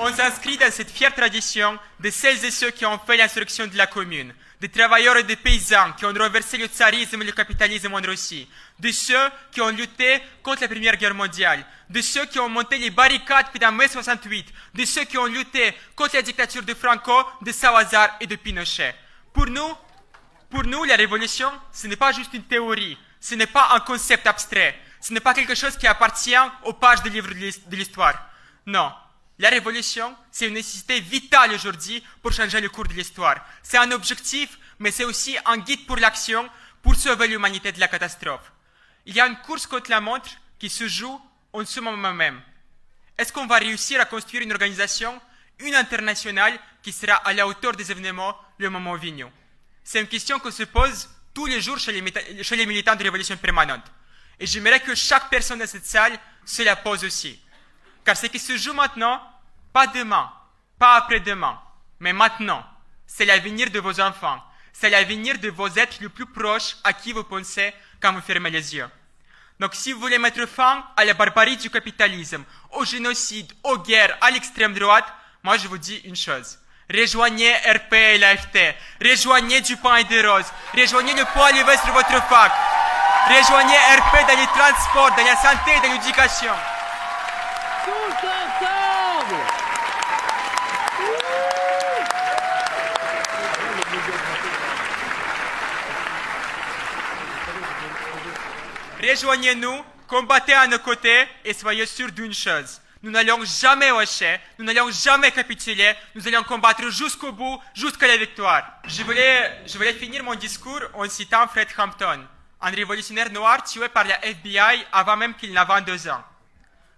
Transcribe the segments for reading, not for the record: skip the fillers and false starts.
On s'inscrit dans cette fière tradition de celles et ceux qui ont fait l'insurrection de la Commune, des travailleurs et des paysans qui ont renversé le tsarisme et le capitalisme en Russie, de ceux qui ont lutté contre la Première Guerre mondiale, de ceux qui ont monté les barricades pendant mai 68, de ceux qui ont lutté contre la dictature de Franco, de Salazar et de Pinochet. Pour nous, la révolution, ce n'est pas juste une théorie, ce n'est pas un concept abstrait, ce n'est pas quelque chose qui appartient aux pages des livres de l'histoire. Non. La révolution, c'est une nécessité vitale aujourd'hui pour changer le cours de l'histoire. C'est un objectif, mais c'est aussi un guide pour l'action pour sauver l'humanité de la catastrophe. Il y a une course contre la montre qui se joue en ce moment même. Est-ce qu'on va réussir à construire une organisation, une internationale, qui sera à la hauteur des événements le moment venu? C'est une question qu'on se pose tous les jours chez les militants de révolution permanente. Et j'aimerais que chaque personne dans cette salle se la pose aussi. Car ce qui se joue maintenant, pas demain, pas après-demain, mais maintenant, c'est l'avenir de vos enfants. C'est l'avenir de vos êtres les plus proches à qui vous pensez quand vous fermez les yeux. Donc si vous voulez mettre fin à la barbarie du capitalisme, au génocide, aux guerres, à l'extrême droite, moi je vous dis une chose. Rejoignez RP et l'AFT. Rejoignez Dupin et Desroses. Rejoignez le poids levé sur votre fac. Rejoignez RP dans les transports, dans la santé et dans l'éducation. Tous ensemble! Rejoignez-nous, combattez à nos côtés et soyez sûrs d'une chose. Nous n'allons jamais lâcher, nous n'allons jamais capituler, nous allons combattre jusqu'au bout, jusqu'à la victoire. Je voulais finir mon discours en citant Fred Hampton, un révolutionnaire noir tué par la FBI avant même qu'il n'ait 22 ans.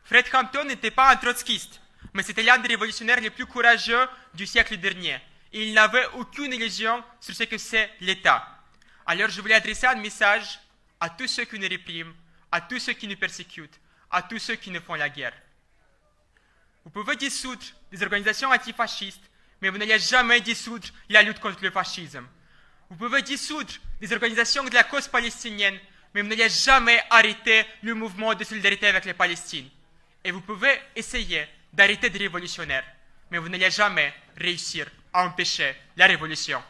Fred Hampton n'était pas un trotskiste, mais c'était l'un des révolutionnaires les plus courageux du siècle dernier. Et il n'avait aucune illusion sur ce que c'est l'État. Alors je voulais adresser un message à tous ceux qui nous répriment, à tous ceux qui nous persécutent, à tous ceux qui nous font la guerre. Vous pouvez dissoudre des organisations antifascistes, mais vous n'allez jamais dissoudre la lutte contre le fascisme. Vous pouvez dissoudre des organisations de la cause palestinienne, mais vous n'allez jamais arrêter le mouvement de solidarité avec les Palestines. Et vous pouvez essayer d'arrêter des révolutionnaires, mais vous n'allez jamais réussir à empêcher la révolution.